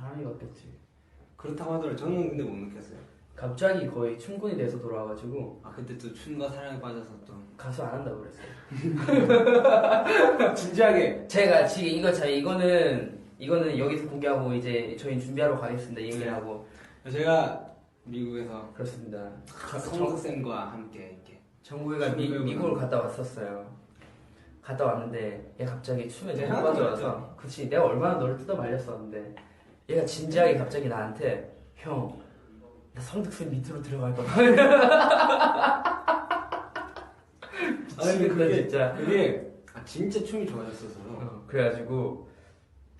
바람이 갔겠지. 그렇다고 하더라도 저는 근데 못 느꼈어요. 갑자기 거의 춘군이 돼서 돌아와가지고 그때 또 춤과 사랑에 빠져서 또 가수 안 한다고 그랬어요. 진지하게 제가 지금 이거는 여기서 공개하고 이제 저희 준비하러 가겠습니다. 얘기하고. 제가 미국에서 그렇습니다. 성덕쌤과 함께 이렇게 정국이가 미국을 갔다 왔었어요. 갔다 왔는데 얘 갑자기 춤에 네, 너무 빠져와서 그치 내가 얼마나 너를 뜯어 말렸었는데 얘가 진지하게 갑자기 나한테 형 나 성덕쌤 밑으로 들어갈 거야. 근데 그게 진짜 진짜 춤이 좋아졌어서 그래가지고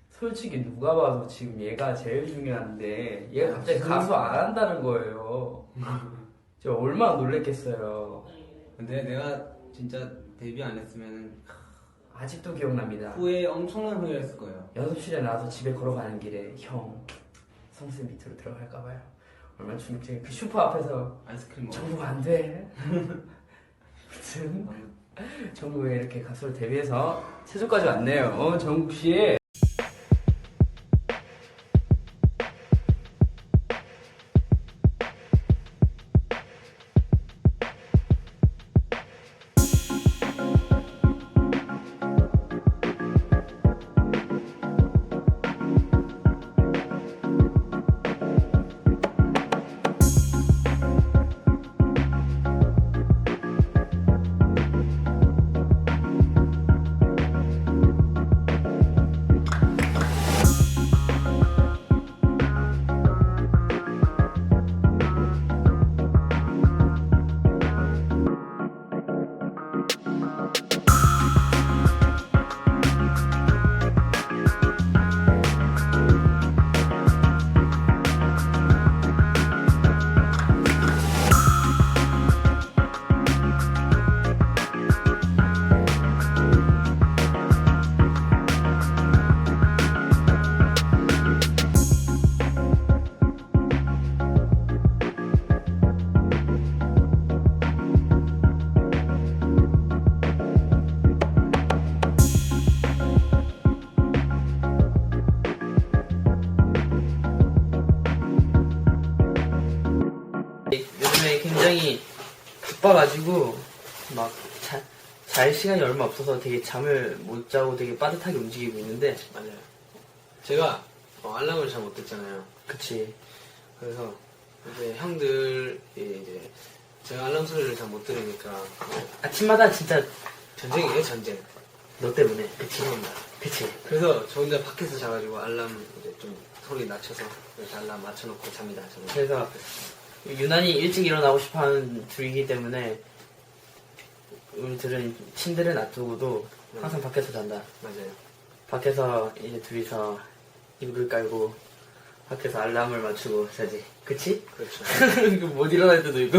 솔직히 누가 봐도 지금 얘가 제일 중요한데 얘가 갑자기 가수 안 한다는 거예요. 제가 얼마나 놀랬겠어요. 근데 내가 진짜 데뷔 안 했으면 아직도 기억납니다. 후회 엄청난 후회를 했을 거예요. 연습실에 나와서 집에 걸어가는 길에 형 성쌤 밑으로 들어갈까봐요. 얼마나 충격적이 그 슈퍼 앞에서 아이스크림 먹어. 정국 안 돼. 무슨 정국에 이렇게 가수로 데뷔해서 세조까지 왔네요. 정국 씨. 요즘에 굉장히 바빠가지고 막 잘 시간이 얼마 없어서 되게 잠을 못 자고 되게 빠듯하게 움직이고 있는데 맞아요. 제가 알람을 잘 못 듣잖아요. 그치 그래서 이제 형들이 이제 제가 알람 소리를 잘 못 들으니까 아침마다 진짜 전쟁이에요, 전쟁. 너 때문에 그치, 형. 그치 그래서 저 혼자 밖에서 자가지고 알람 이제 좀 소리 낮춰서 이렇게 알람 맞춰놓고 잡니다. 저는. 그래서 유난히 일찍 일어나고 싶어하는 둘이기 때문에 우리들은 침대를 놔두고도 항상 밖에서 잔다. 맞아요. 밖에서 이제 둘이서 이불을 깔고 밖에서 알람을 맞추고 자지. 그치? 그렇죠. 못 일어날 때도 있고.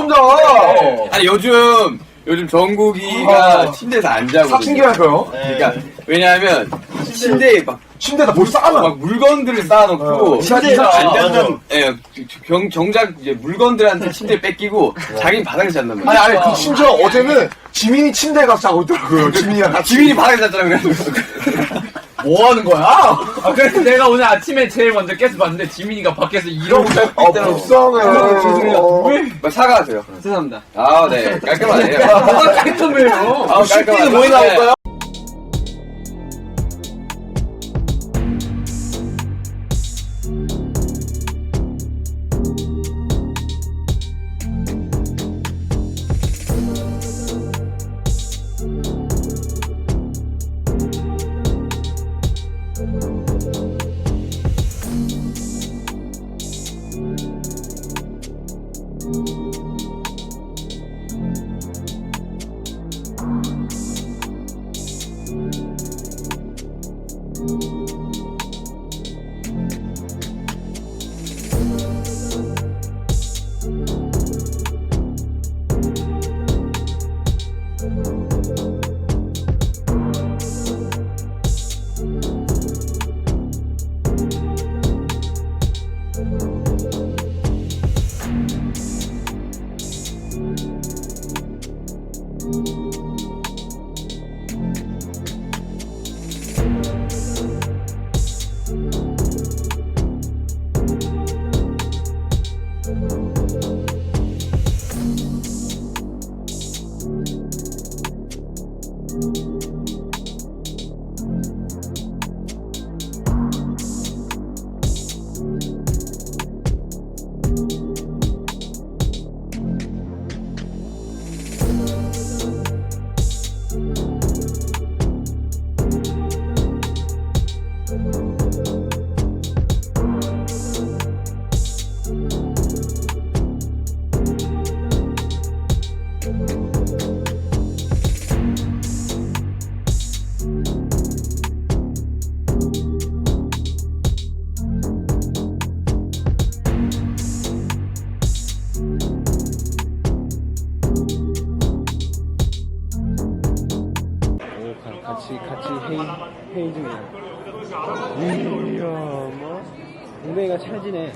좀 더. 아니 요즘 정국이가 침대에서 안 자거든요. 사춘기라서요. 그러니까 왜냐하면 침대에 막 침대에다 뭘 쌓아놔. 막 물건들을 쌓아놓고 침대에서 안 자는 정작 이제 물건들한테 침대 뺏기고 자기는 바닥에서 잔단 말이야. 아니, 그 심지어 어제는 지민이 침대에 가서 자고 있더라고요. 지민이랑 같이. 지민이 바닥에서 잤잖아 그래. 뭐 하는 거야? 아, 그래서 내가 오늘 아침에 제일 먼저 깨서 봤는데 지민이가 밖에서 이러고 불쌍해. 뭐 사과하세요. 죄송합니다. 아, 네 깔끔하네요. 깔끔해요. 아, 깔끔하네. 뭐에 나올까요? 같이 회의 중이야. 이야, 뭐 동네가 찰지네.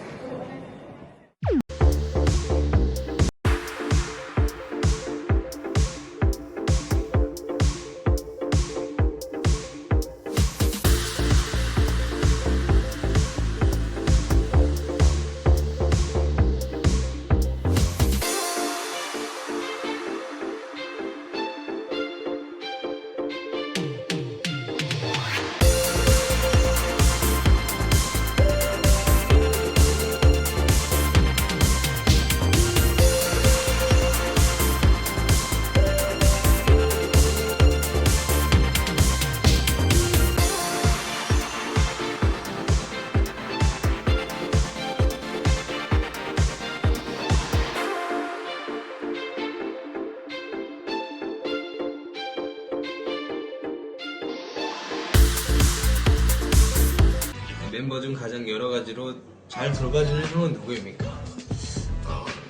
멤버 중 가장 여러 가지로 잘 돌봐주는 형은 누구입니까?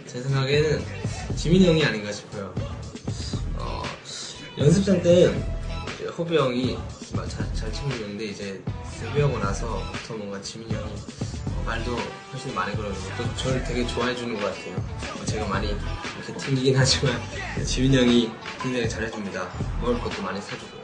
제 생각에는 지민이 형이 아닌가 싶어요. 연습생 때 이제 허비 형이 잘 챙겨주는데 이제 데뷔하고 나서부터 뭔가 지민이 형이 말도 훨씬 많이 걸어주고 또 저를 되게 좋아해주는 것 같아요. 제가 많이 이렇게 튕기긴 하지만 지민이 형이 굉장히 잘해줍니다. 먹을 것도 많이 사주고요.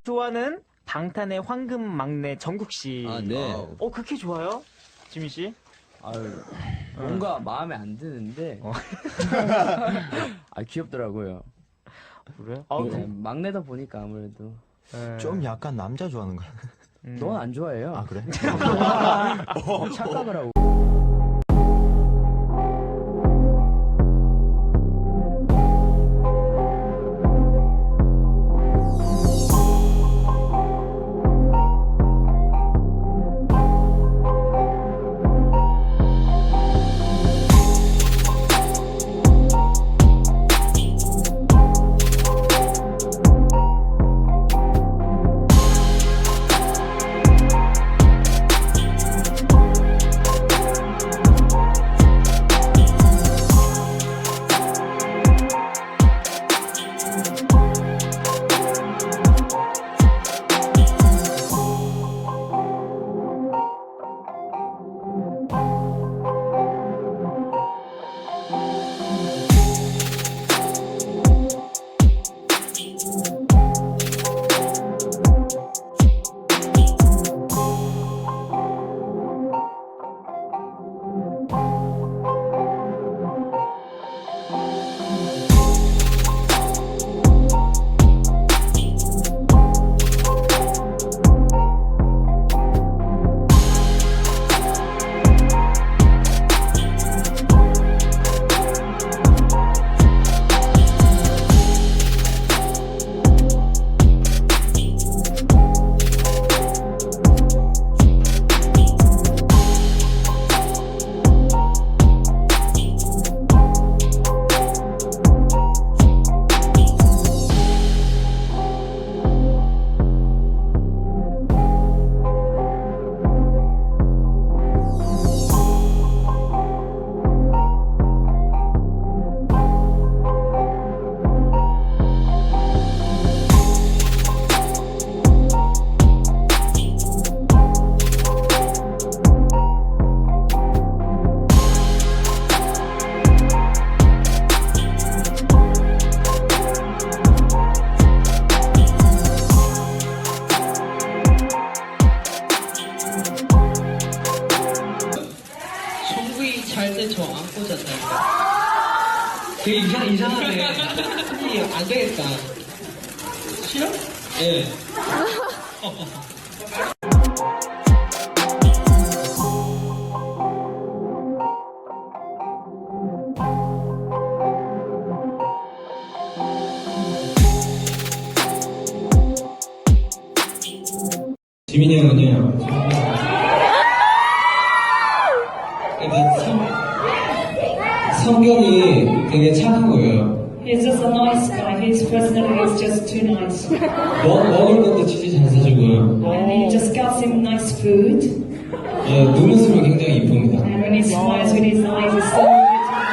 좋아하는 방탄의 황금 막내 정국 씨. 아, 네. 그렇게 좋아요? 지민 씨? 아유, 뭔가 마음에 안 드는데. 아, 귀엽더라고요. 그래요? 네, 막내다 보니까 아무래도. 좀 약간 남자 좋아하는 거야. 넌 안 좋아해요. 아, 그래? 착각을 하고. 되게 이상하네. 안 되겠다. 싫어? 예. 지민이 형은요, 성격이 되게 착한 거예요. He's just a nice guy. His personality is just too nice. 먹을 것도 진짜 잘 사주고요. And he just gets him nice food. 예, 눈웃음이 굉장히 이쁩니다. And when he smiles with his eyes, it's so beautiful.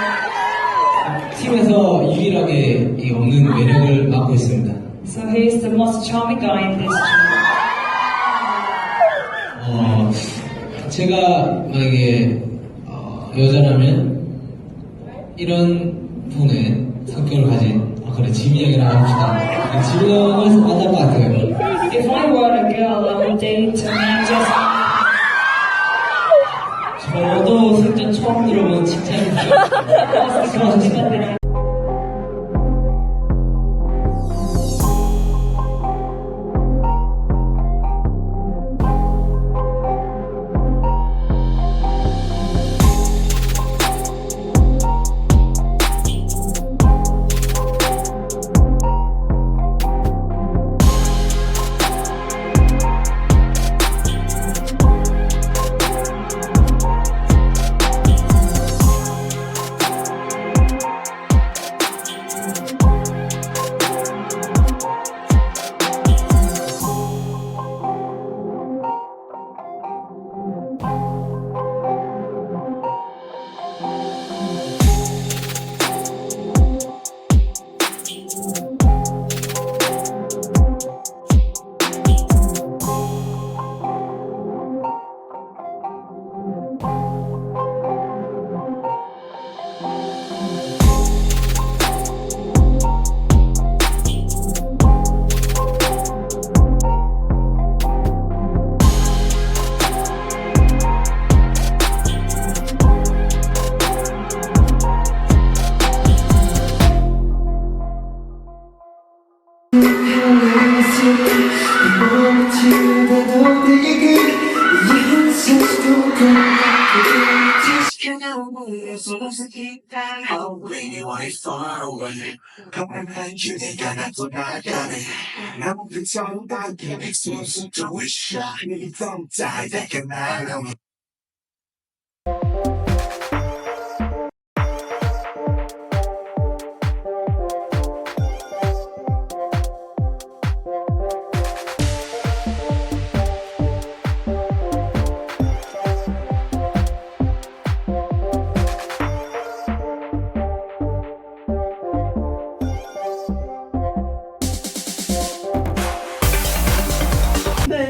팀에서 유일하게 이 없는 매력을 맡고 있습니다. So he's the most charming guy in this team. 제가 만약에 여자라면 이런 분의 성격을 가진 그래 지민이 형이랑 합시다. 지민이 형을 만날 것 같아요. If I were a girl, I would date a man just 저도 생전 처음 들어본 칭찬이죠. like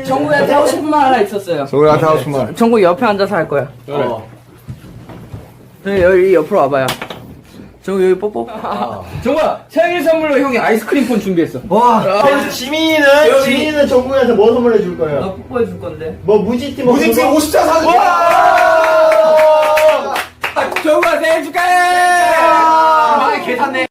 정국이한테 하고 싶은 말 하나 있었어요. 정국이한테 하고 싶은 말. 정국이 옆에 앉아서 할 거야. 네, 여기 옆으로 와봐요. 정국이 여기 뽀뽀. 정우야, 생일 선물로 형이 아이스크림 콘 준비했어. 와, 지민이는 정국이한테 뭐 선물해 줄 거예요? 나 뽀뽀해 줄 건데. 뭐 무지팀 무지팀 50장 사준 정우야, 생일 축하해! 아, 계산네.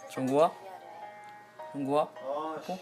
정국아? 정국아? 뽀뽀?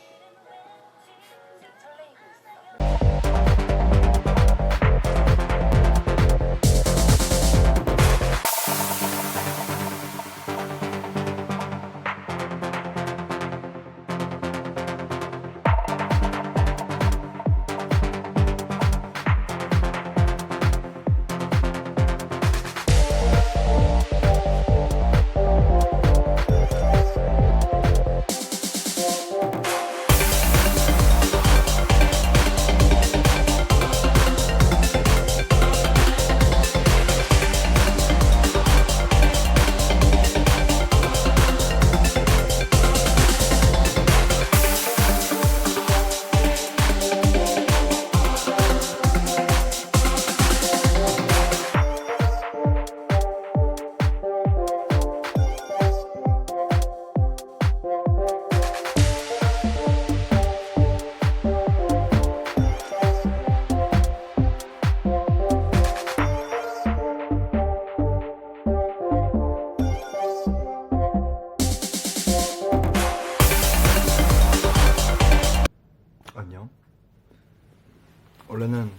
원래는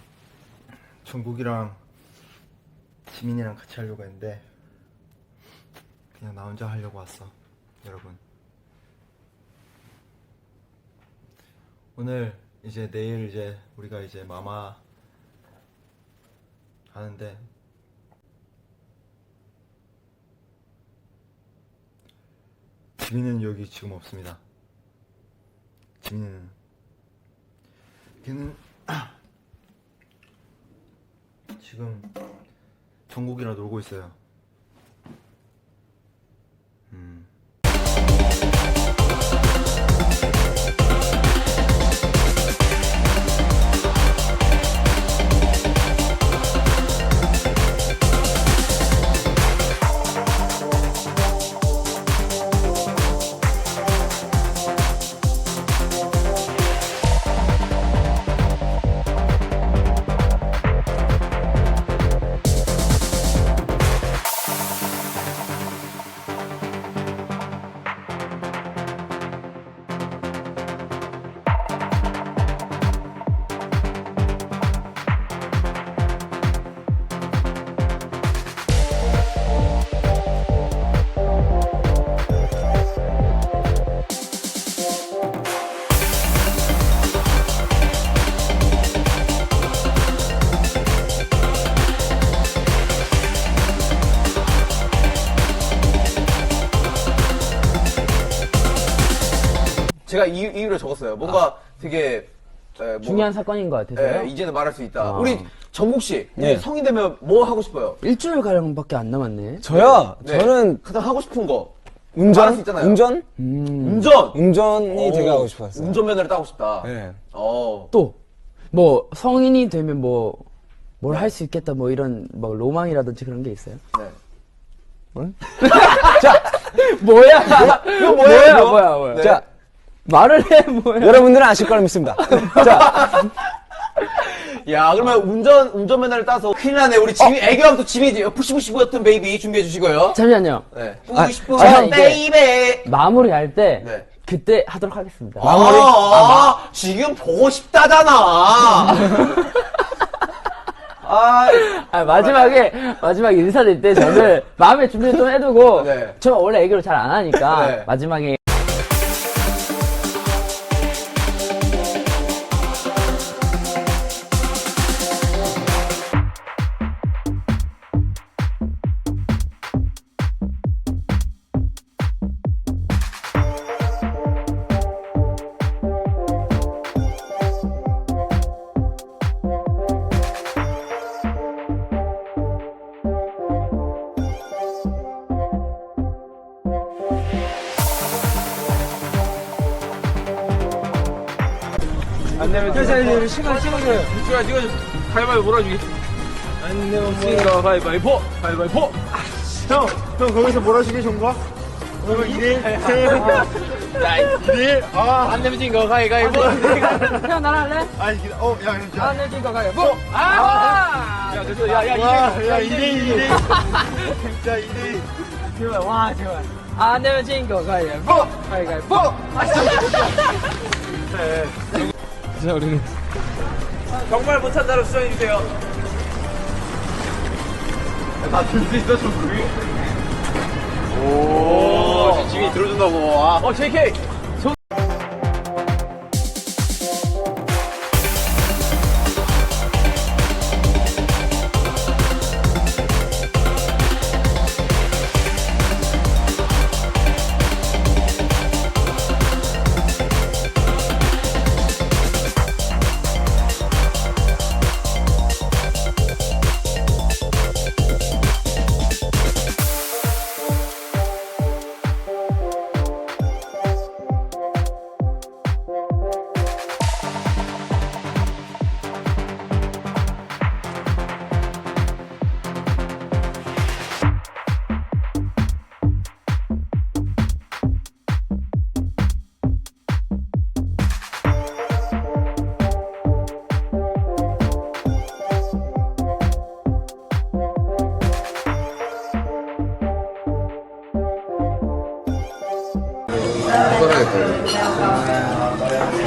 정국이랑 지민이랑 같이 하려고 했는데 그냥 나 혼자 하려고 왔어. 여러분, 오늘 이제 내일 이제 우리가 이제 마마 하는데 지민이는 여기 지금 없습니다. 지민이는 걔는 지금 정국이랑 놀고 있어요. 제가 이유를 적었어요. 뭔가 되게 중요한 사건인 것 같아서요. 이제는 말할 수 있다. 우리 정국 씨, 성인 되면 뭐 하고 싶어요? 일주일 가량밖에 안 남았네. 저요? 네. 저는 가장 하고 싶은 거 운전? 말할 수 있잖아요. 운전? 운전. 운전이 되게 하고 싶었어요. 운전면허를 따고 싶다. 네. 또 뭐 성인이 되면 뭐 뭘 할 수 있겠다 뭐 이런 뭐 로망이라든지 그런 게 있어요? 네. 자 뭐야? 이거 뭐예요? 뭐야? 네. 자, 말을 해 뭐야? 여러분들은 아실 거라 믿습니다. 자, 야, 그러면 운전면허를 따서 큰일 나네. 우리 지민, 애교하면 또 지민이 푸시푸시 보였던 베이비 준비해 주시고요. 잠시만요. 네. 아, 푸시푸시 제가 이제 베이비. 마무리할 때 네. 그때 하도록 하겠습니다. 지금 보고 싶다잖아. 마지막에 인사드릴 때 저는 마음의 준비를 좀 해두고 네. 저 원래 애교를 잘 안 하니까 네. 마지막에 안 내면 자, 시간 찍어줘요. 시간 찍어줘. 가위바위보 몰아주기. 안 내면 뭐야? 가위바위보. 형 거기서 몰아주기 좋은 거? 그러면 1일? 자, 1일? 안 내면 진 거 가위바위보. 형 나랑 할래? 아니 야 안 내면 거 가요. 야, 됐어. 야, 2대2 자 2대2 와 좋아. 안 내면 진거 가요. 가위바위보. 자, 우리는. 정말 못한다로 수정해주세요. 나들수 있어, 정국이? 오, 지민이 들어준다고. JK!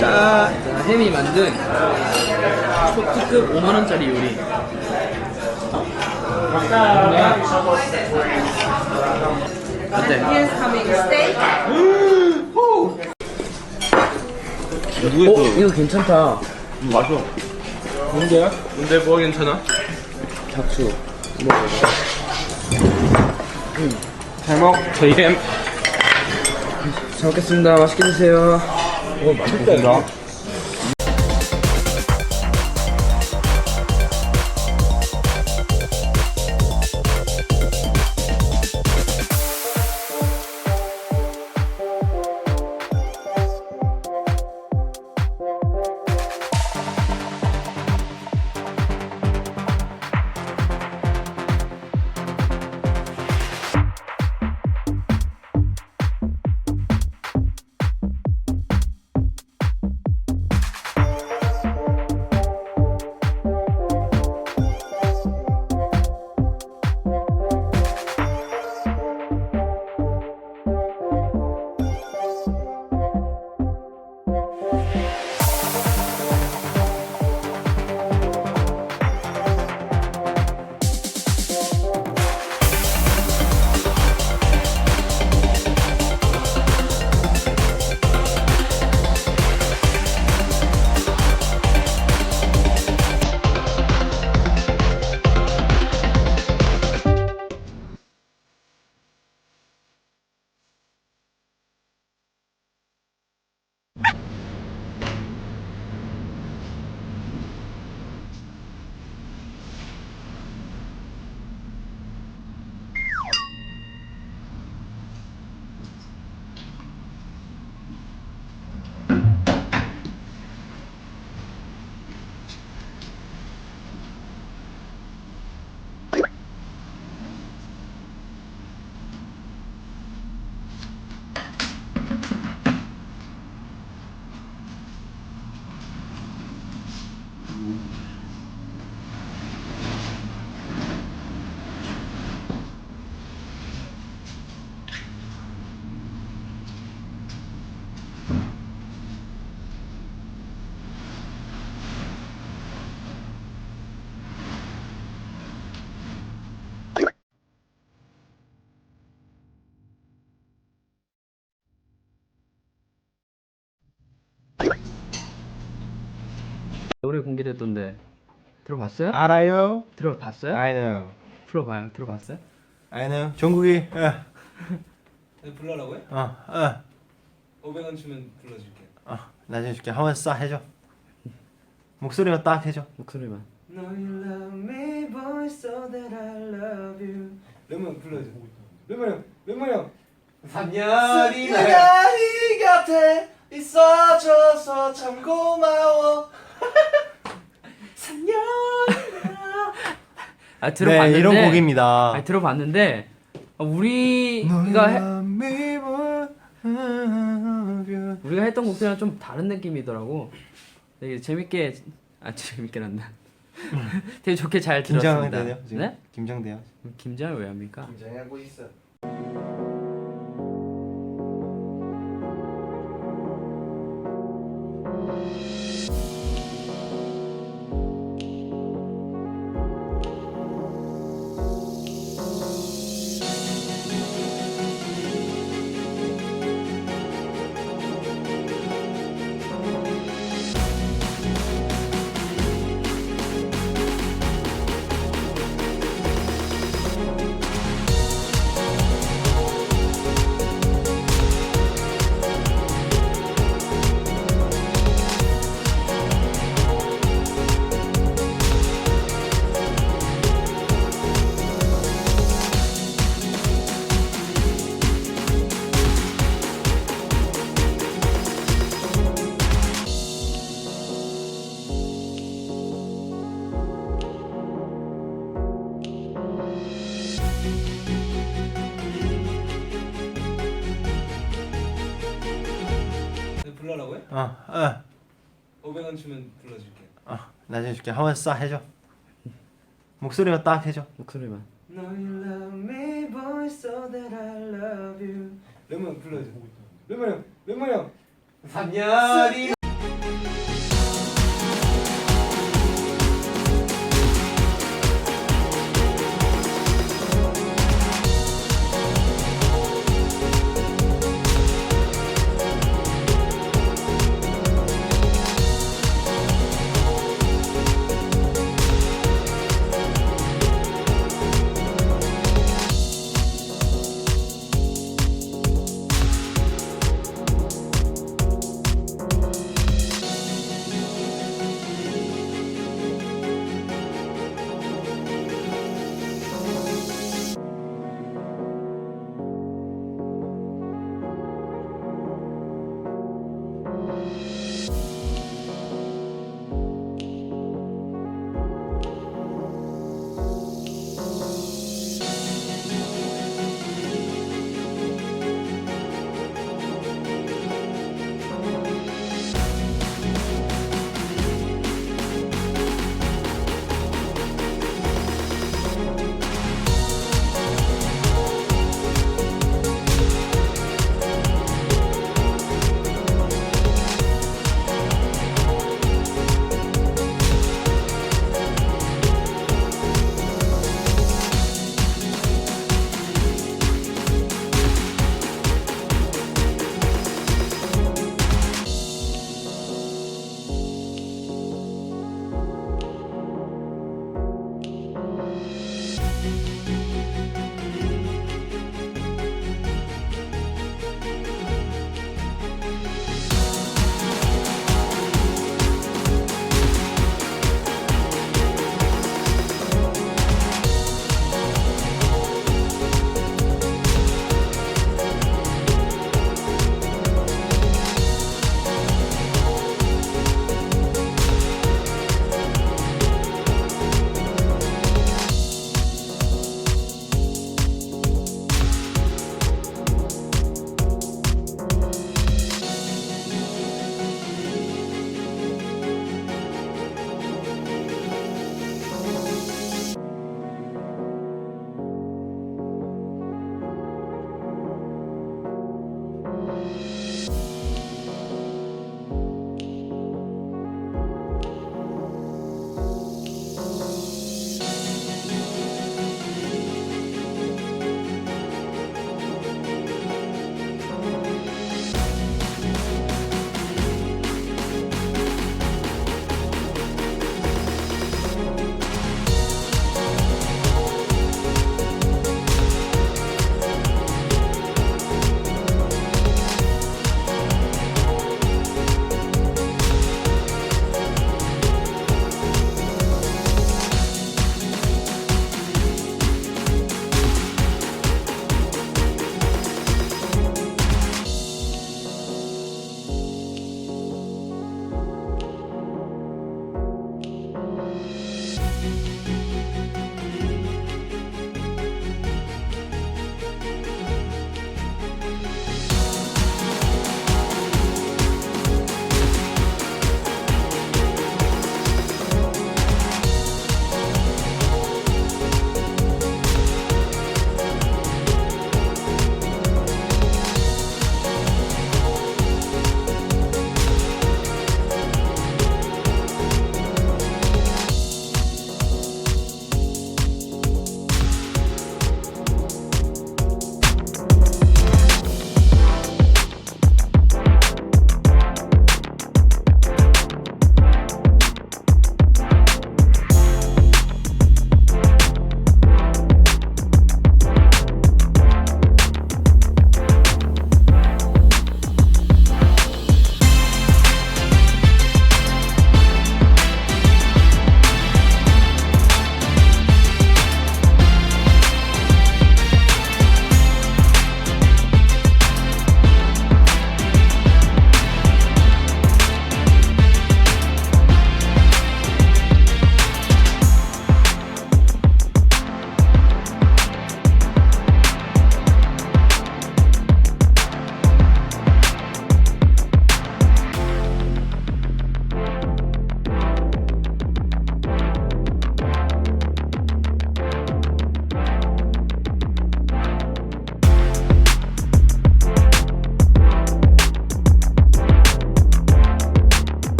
자, 햄이 만든 초특급 5만원짜리 요리. 어때? 이거 괜찮다. 맛있어. 뭔데요? 뭔데 뭐가 괜찮아? 잡수. 잘 먹. JM. 잘 먹겠습니다. 맛있게 드세요. 맛있다. 노래 공개됐던데 들어봤어요? 알아요? 들어봤어요? I know. 풀어봐요. 들어봤어요? I know. 종국이. 불러라고요? 500원 주면 불러줄게. 나중에 줄게. 한번 싹 해줘. 목소리만 딱 해줘. 목소리만. No you love me boy so that I love you. lemon 불러줘. lemon 3년이나 내가 네 곁에 있어줘서 참 고마워. 3년이나. 들어봤는데. 네, 이런 곡입니다. 들어봤는데 우리가 했던 곡들이랑 좀 다른 느낌이더라고. 되게 재밌게 난다. 되게 좋게 잘 들었습니다. 긴장돼요? 지금? 네? 긴장돼요. 긴장을 왜 합니까? 긴장하고 있어. 불러라고요? 500원 주면 불러줄게. 나중에 줄게. 한번 싹 해줘. 목소리만 딱 해줘. 목소리만. No you love me boy so that I love you. lemon 불러줘. lemon 3년이나